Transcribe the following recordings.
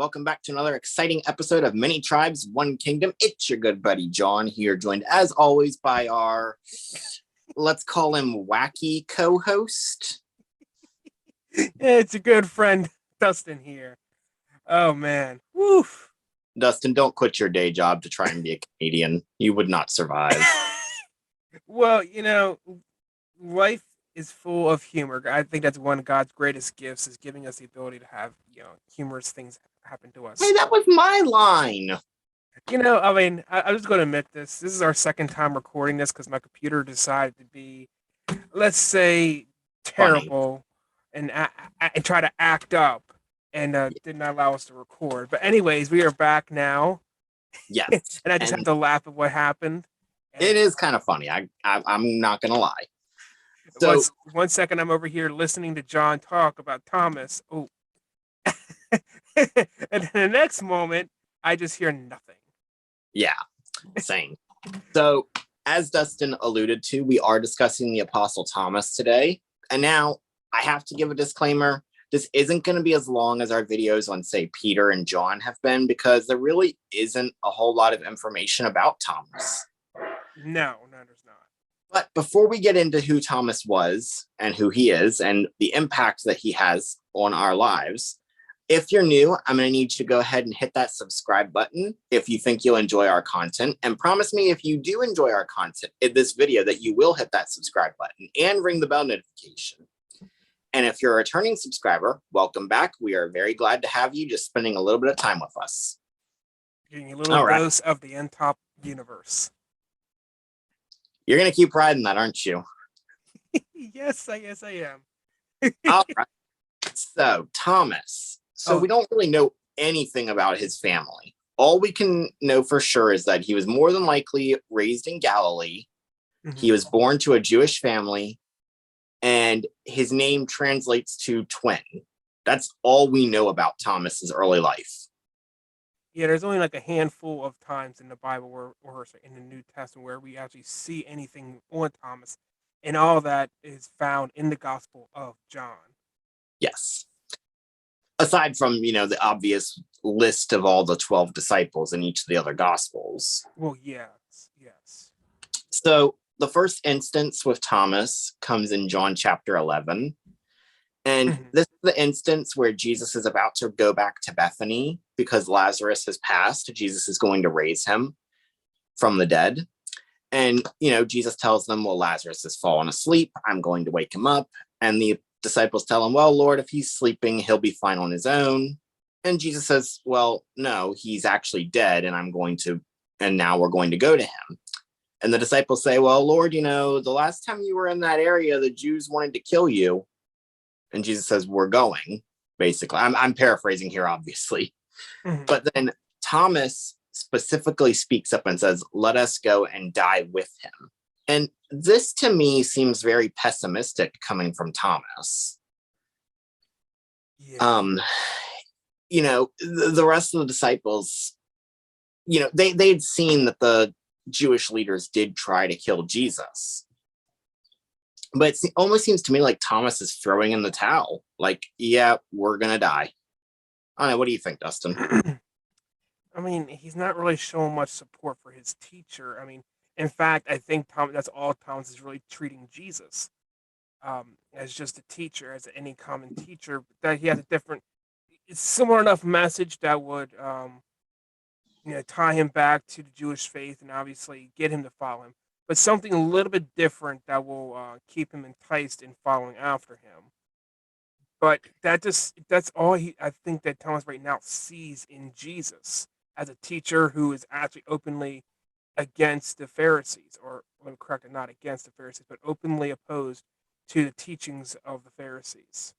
Welcome back to another exciting episode of Many Tribes, One Kingdom. It's your good buddy John here, joined as always by our, let's call him wacky co-host. It's a good friend, Dustin here. Oh, man. Woof. Dustin, don't quit your day job to try and be a comedian. You would not survive. Well, life is full of humor. I think that's one of God's greatest gifts is giving us the ability to have, humorous things happen to us. Hey, that was my line. I'm just going to admit this. This is our second time recording this because my computer decided to be, let's say, terrible and try to act up and did not allow us to record. But anyways, we are back now. Yes. And I just have to laugh at what happened. It is kind of funny. I'm not going to lie. So, one second, I'm over here listening to John talk about Thomas. Oh. And then the next moment, I just hear nothing. Yeah, same. So, as Dustin alluded to, we are discussing the Apostle Thomas today. And now I have to give a disclaimer. This isn't going to be as long as our videos on, say, Peter and John have been, because there really isn't a whole lot of information about Thomas. No, there's not. But before we get into who Thomas was and who he is and the impact that he has on our lives, if you're new, I'm going to need you to go ahead and hit that subscribe button if you think you'll enjoy our content. And promise me if you do enjoy our content in this video that you will hit that subscribe button and ring the bell notification. And if you're a returning subscriber, welcome back. We are very glad to have you just spending a little bit of time with us. Getting a little dose of the end top universe. You're going to keep riding that, aren't you? Yes, I am. All right. So, Thomas. We don't really know anything about his family. All we can know for sure is that he was more than likely raised in Galilee. Mm-hmm. He was born to a Jewish family, and his name translates to twin. That's all we know about Thomas's early life. Yeah, there's only like a handful of times in the Bible or in the New Testament where we actually see anything on Thomas, and all that is found in the Gospel of John. Yes. Aside from, the obvious list of all the 12 disciples in each of the other Gospels. Well, yes. So the first instance with Thomas comes in John chapter 11. And this is the instance where Jesus is about to go back to Bethany because Lazarus has passed. Jesus is going to raise him from the dead. And, Jesus tells them, well, Lazarus has fallen asleep. I'm going to wake him up. And the disciples tell him, well, Lord, if he's sleeping, he'll be fine on his own. And Jesus says, well, no, he's actually dead. And now we're going to go to him. And the disciples say, well, Lord, the last time you were in that area, the Jews wanted to kill you. And Jesus says, we're going, basically. I'm paraphrasing here, obviously. Mm-hmm. But then Thomas specifically speaks up and says, let us go and die with him. And this to me seems very pessimistic coming from Thomas. Yeah. The rest of the disciples, they'd seen that the Jewish leaders did try to kill Jesus. But it almost seems to me like Thomas is throwing in the towel. Like, yeah, we're going to die. I don't know. What do you think, Dustin? I mean, he's not really showing much support for his teacher. I mean, in fact, I think that's all Thomas is really treating Jesus as just a teacher, as any common teacher. That he has it's similar enough message that would, tie him back to the Jewish faith and obviously get him to follow him. But something a little bit different that will keep him enticed in following after him. But that's all I think that Thomas right now sees in Jesus as a teacher who is actually openly against the Pharisees, or let me correct it, not against the Pharisees, but openly opposed to the teachings of the Pharisees.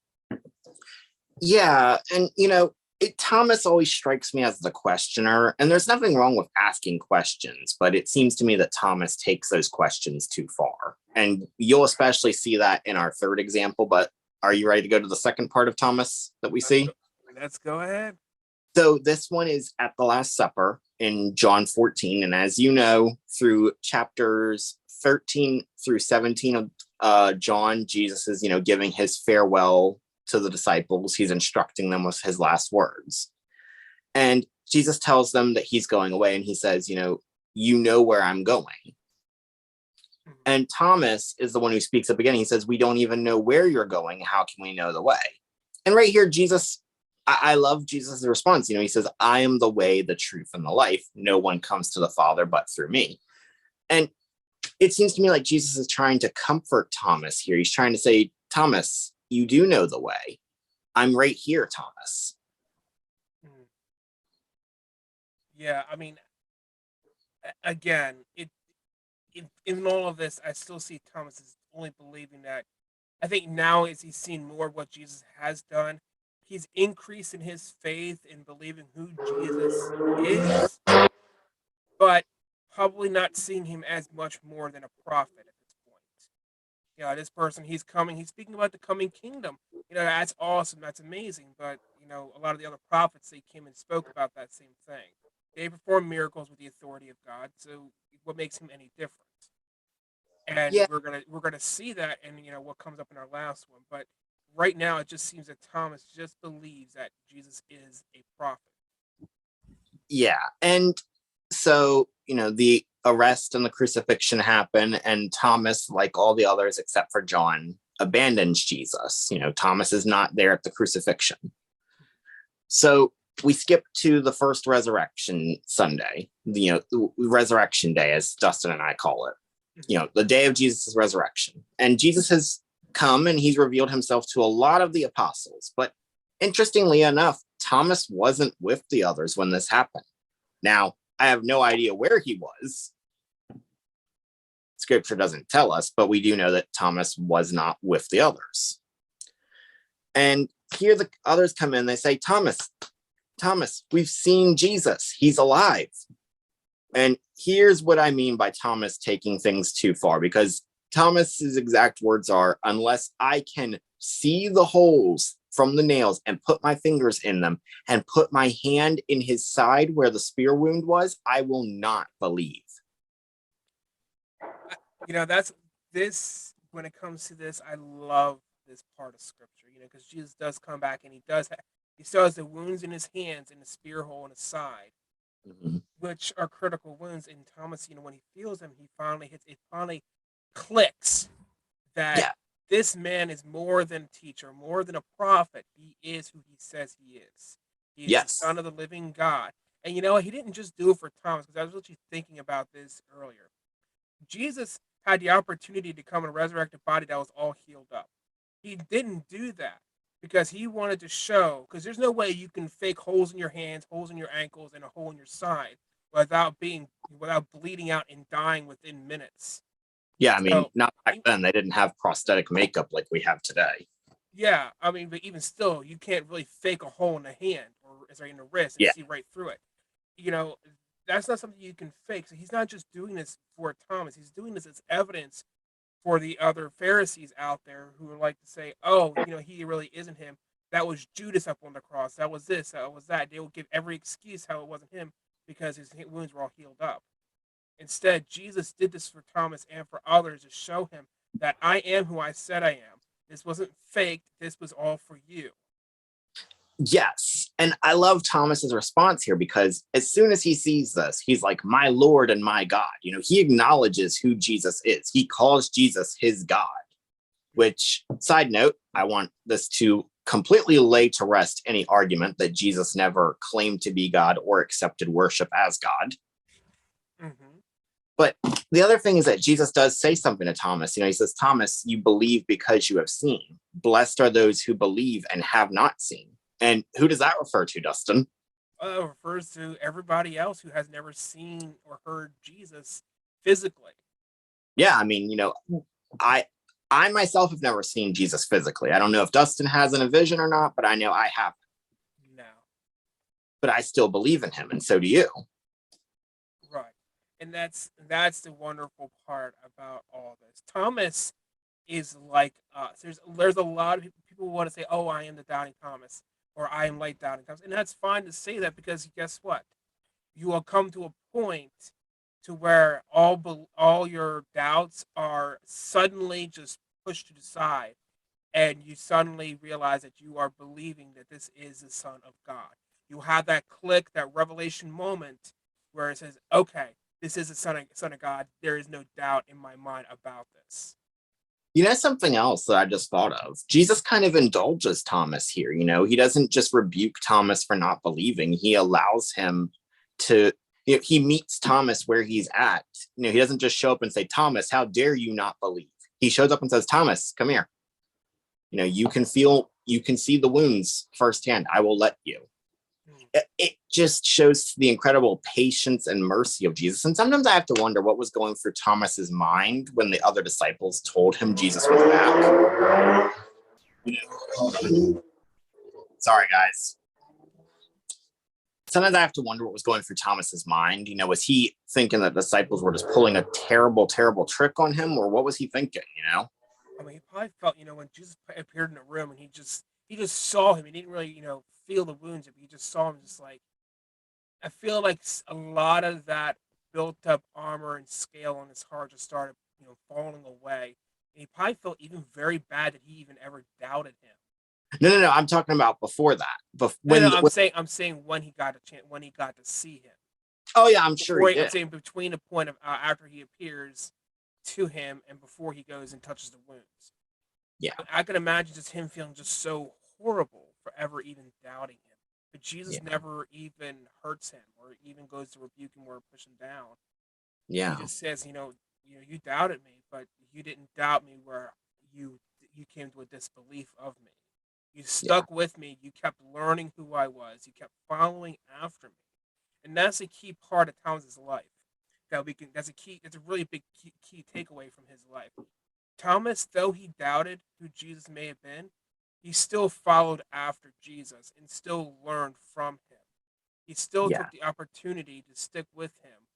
Yeah, and Thomas always strikes me as the questioner, and there's nothing wrong with asking questions, but it seems to me that Thomas takes those questions too far. And you'll especially see that in our third example, but are you ready to go to the second part of Thomas that we see? Let's go ahead. So this one is at the Last Supper in John 14. And as you know, through chapters 13 through 17 of John, Jesus is, giving his farewell to the disciples. He's instructing them with his last words. And Jesus tells them that he's going away, and he says, you know where I'm going. Mhm. And Thomas is the one who speaks up again. He says, we don't even know where you're going. How can we know the way? And right here, Jesus, I love Jesus' response. He says, I am the way, the truth, and the life. No one comes to the Father but through me. And it seems to me like Jesus is trying to comfort Thomas here. He's trying to say, Thomas, you do know the way. I'm right here, Thomas. Mhm. Yeah, I mean, again, in all of this, I still see Thomas as only believing that. I think now, as he's seen more of what Jesus has done, he's increased in his faith in believing who Jesus is, but probably not seeing him as much more than a prophet at this point. This person, he's coming, he's speaking about the coming kingdom. That's awesome, that's amazing. But, a lot of the other prophets, they came and spoke about that same thing. They perform miracles with the authority of God. So what makes him any different? And Yeah, we're gonna see that in what comes up in our last one. But right now, it just seems that Thomas just believes that Jesus is a prophet. yeah. And so, the arrest and the crucifixion happen, and Thomas, like all the others except for John, abandons Jesus. Thomas is not there at the crucifixion. So we skip to the first resurrection Sunday, the resurrection day, as Dustin and I call it, the day of Jesus' resurrection. And Jesus has come and he's revealed himself to a lot of the apostles. But interestingly enough, Thomas wasn't with the others when this happened. Now, I have no idea where he was. Scripture doesn't tell us, but we do know that Thomas was not with the others. And here the others come in, they say, Thomas, we've seen Jesus. He's alive. And here's what I mean by Thomas taking things too far, because Thomas's exact words are, unless I can see the holes from the nails and put my fingers in them and put my hand in his side where the spear wound was, I will not believe. That's this. When it comes to this, I love this part of Scripture. Because Jesus does come back and he still has the wounds in his hands and the spear hole in his side, Mm-hmm. which are critical wounds. And Thomas, when he feels them, he finally hits. It finally clicks that Yeah. this man is more than a teacher, more than a prophet. He is who he says he is. He is the Yes. Son of the living God. And he didn't just do it for Thomas, because I was actually thinking about this earlier. Jesus had the opportunity to come and resurrect a body that was all healed up. He didn't do that because he wanted to show, because there's no way you can fake holes in your hands, holes in your ankles, and a hole in your side without bleeding out and dying within minutes. Yeah. I mean, So not back then. They didn't have prosthetic makeup like we have today. yeah, I mean, but even still, you can't really fake a hole in the hand or in the wrist and Yeah. see right through it. You know, that's not something you can fake. So he's not just doing this for Thomas. He's doing this as evidence for the other Pharisees out there who would like to say, "Oh, he really isn't him. That was Judas up on the cross. That was this. That was that." They will give every excuse how it wasn't him because his wounds were all healed up. Instead, Jesus did this for Thomas and for others to show him that I am who I said I am. This wasn't fake. This was all for you. Yes. And I love Thomas's response here, because as soon as he sees this, he's like, my Lord and my God. He acknowledges who Jesus is. He calls Jesus his God, which, side note, I want this to completely lay to rest any argument that Jesus never claimed to be God or accepted worship as God. Mm-hmm. But the other thing is that Jesus does say something to Thomas. He says, Thomas, you believe because you have seen. Blessed are those who believe and have not seen. And who does that refer to, Dustin? It refers to everybody else who has never seen or heard Jesus physically. Yeah, I mean, I I myself have never seen Jesus physically. I don't know if Dustin has in a vision or not, but I know I have. No. But I still believe in him, and so do you. Right. And that's the wonderful part about all this. Thomas is like us. There's a lot of people who want to say, "Oh, I am the doubting Thomas," or "I am like doubting Thomas," and that's fine to say that, because guess what? You will come to a point to where all your doubts are suddenly just pushed to the side, and you suddenly realize that you are believing that this is the Son of God. you have that click, that revelation moment where it says, okay, this is the son of God. There is no doubt in my mind about this. You know, something else that I just thought of. Jesus kind of indulges Thomas here. You know, he doesn't just rebuke Thomas for not believing. He allows him to, you know, he meets Thomas where he's at. You know, he doesn't just show up and say, Thomas, how dare you not believe? He shows up and says, Thomas, come here. You know, you can see the wounds firsthand. I will let you. It just shows the incredible patience and mercy of Jesus. And sometimes I have to wonder what was going through Thomas's mind when the other disciples told him Jesus was back. You know, sorry, guys. Sometimes I have to wonder what was going through Thomas's mind. You know, was he thinking that disciples were just pulling a terrible, terrible trick on him, or what was he thinking? You know? I mean, he probably felt, when Jesus appeared in the room and he just saw him. He didn't really, feel the wounds. He just saw him, just like, I feel like a lot of that built up armor and scale on his heart just started, falling away. And he probably felt even very bad that he even ever doubted him. No. I'm talking about before that. I'm saying when he got a chance, when he got to see him. Oh yeah, I'm sure he did. I'm saying between the point of after he appears to him and before he goes and touches the wounds. Yeah, I can imagine just him feeling just so horrible for ever even doubting him. But Jesus never even hurts him or even goes to rebuke him or push him down. Yeah, he just says, you doubted me, but you didn't doubt me where you came to a disbelief of me. You stuck with me. You kept learning who I was. You kept following after me, and that's a key part of Thomas's life. That's a really big key takeaway from his life. Thomas, though he doubted who Jesus may have been, he still followed after Jesus and still learned from him. He still took the opportunity to stick with him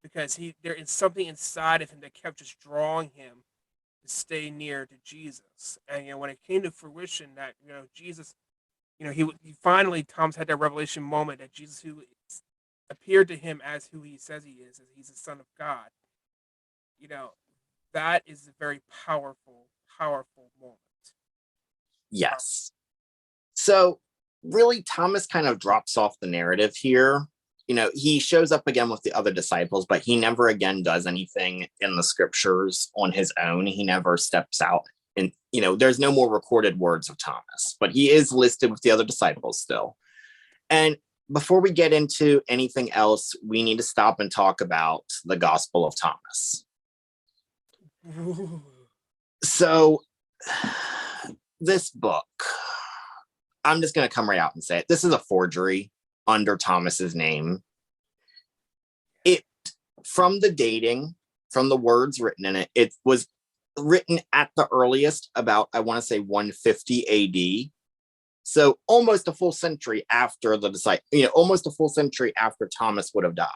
because there is something inside of him that kept just drawing him to stay near to Jesus. And when it came to fruition that Jesus, he finally, Thomas had that revelation moment that Jesus, who appeared to him as who he says he is, as he's the Son of God. That is a very powerful, powerful moment. Yes. So really, Thomas kind of drops off the narrative here. You know, he shows up again with the other disciples, but he never again does anything in the scriptures on his own. He never steps out. And, there's no more recorded words of Thomas, but he is listed with the other disciples still. And before we get into anything else, we need to stop and talk about the Gospel of Thomas. So, this book, I'm just going to come right out and say it. This is a forgery under Thomas's name. From the dating, from the words written in it, it was written at the earliest about, I want to say 150 AD. So almost a full century after almost a full century after Thomas would have died.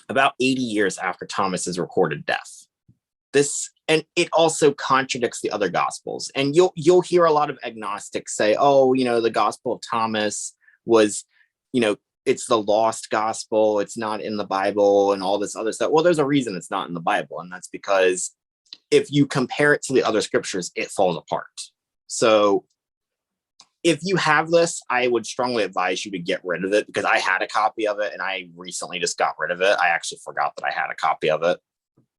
About 80 years after Thomas's recorded death. And it also contradicts the other gospels. And you'll hear a lot of agnostics say, the Gospel of Thomas was, it's the lost gospel. It's not in the Bible and all this other stuff. Well, there's a reason it's not in the Bible. And that's because if you compare it to the other scriptures, it falls apart. So if you have this, I would strongly advise you to get rid of it, because I had a copy of it and I recently just got rid of it. I actually forgot that I had a copy of it.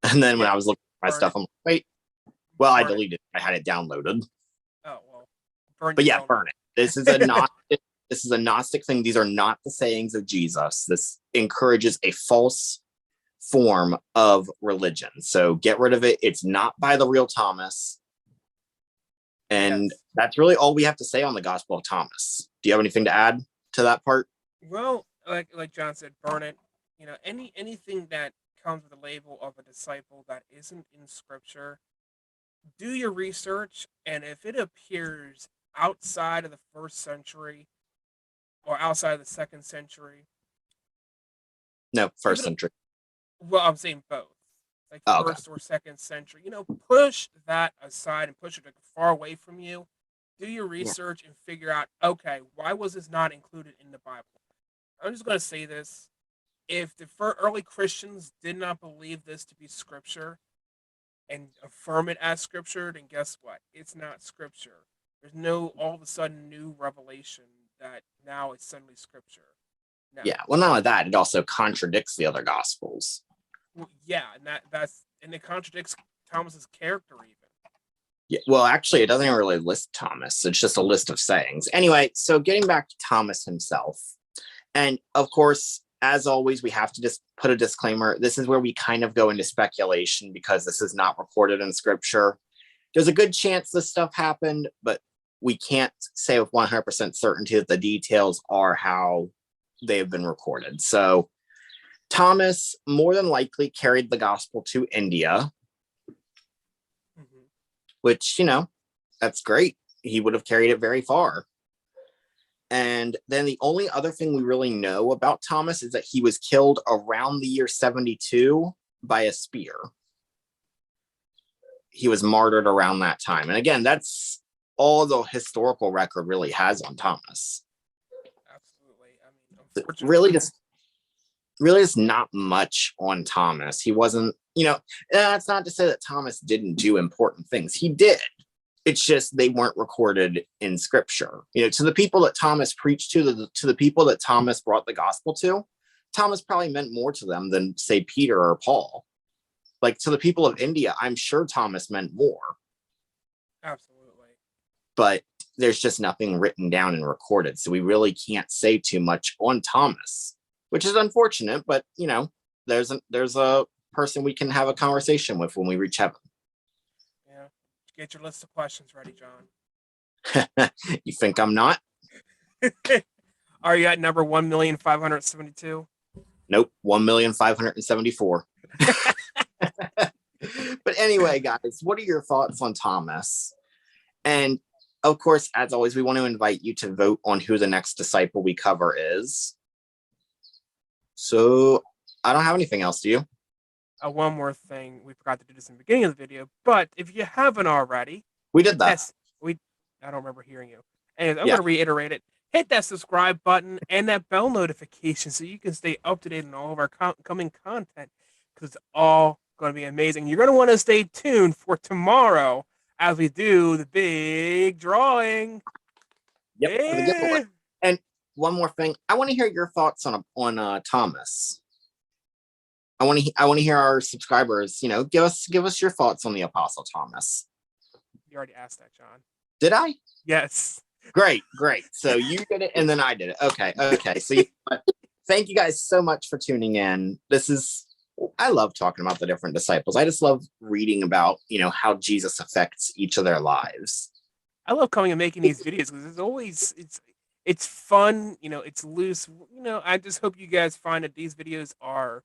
And then when I was looking at my stuff, I'm like, wait, I deleted it. I had it downloaded. Oh, well. Burn it. This is a Gnostic thing. These are not the sayings of Jesus. This encourages a false form of religion. So get rid of it. It's not by the real Thomas. And that's really all we have to say on the Gospel of Thomas. Do you have anything to add to that part? Well, like John said, burn it. Anything that comes with the label of a disciple that isn't in Scripture, do your research, and if it appears outside of the first century or outside of the second century, no, first century. Well, I'm saying both, like first or second century. Push that aside and push it far away from you. Do your research and figure out, okay, why was this not included in the Bible? I'm just going to say this. If the early Christians did not believe this to be Scripture and affirm it as Scripture, then guess what? It's not Scripture. There's no all of a sudden new revelation that now it's suddenly scripture. Now, Yeah. Well, not only that, it also contradicts the other gospels. well, yeah, and it contradicts Thomas's character even. Yeah. Well, actually, it doesn't really list Thomas. It's just a list of sayings. Anyway, so getting back to Thomas himself, and of course, as always, we have to just put a disclaimer. This is where we kind of go into speculation because this is not recorded in scripture. There's a good chance this stuff happened, but we can't say with 100% certainty that the details are how they have been recorded. So Thomas more than likely carried the gospel to India, Mm-hmm. which, that's great. He would have carried it very far. And then the only other thing we really know about Thomas is that he was killed around the year 72 by a spear. He was martyred around that time. And again, that's all the historical record really has on Thomas. Absolutely. I mean, unfortunately, really just not much on Thomas. He wasn't, that's not to say that Thomas didn't do important things. He did. It's just they weren't recorded in scripture. To the people that Thomas preached to the people that Thomas brought the gospel to, Thomas probably meant more to them than, say, Peter or Paul. Like, to the people of India, I'm sure Thomas meant more. Absolutely. But there's just nothing written down and recorded. So we really can't say too much on Thomas, which is unfortunate. But, there's a person we can have a conversation with when we reach heaven. Yeah. Get your list of questions ready, John. You think I'm not? Are you at number 1,572,000? Nope, 1,574,000. But anyway, guys, what are your thoughts on Thomas? And of course, as always, we want to invite you to vote on who the next disciple we cover is. So I don't have anything else, do you? One more thing, we forgot to do this in the beginning of the video, but if you haven't already, we did that. I don't remember hearing you. And I'm going to reiterate it. Hit that subscribe button and that bell notification so you can stay up to date on all of our coming content, because it's all going to be amazing. You're going to want to stay tuned for tomorrow as we do the big drawing. Yep, for the giveaway. And one more thing, I want to hear your thoughts on Thomas. I want to hear our subscribers, give us your thoughts on the Apostle Thomas. You already asked that, John. Did I? Yes. Great. So you did it and then I did it. Okay. So thank you guys so much for tuning in. I love talking about the different disciples. I just love reading about, how Jesus affects each of their lives. I love coming and making these videos because it's fun, it's loose. I just hope you guys find that these videos are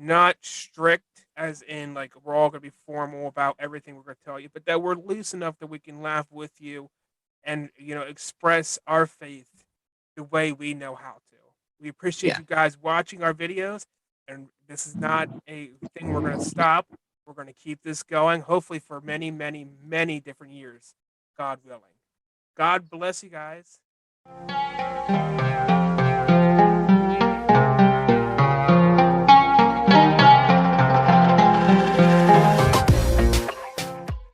not strict, as in like we're all going to be formal about everything we're going to tell you, but that we're loose enough that we can laugh with you and, express our faith the way we know how to. We appreciate you guys watching our videos, and this is not a thing we're going to stop. We're going to keep this going, hopefully for many, many, many different years, God willing. God bless you guys.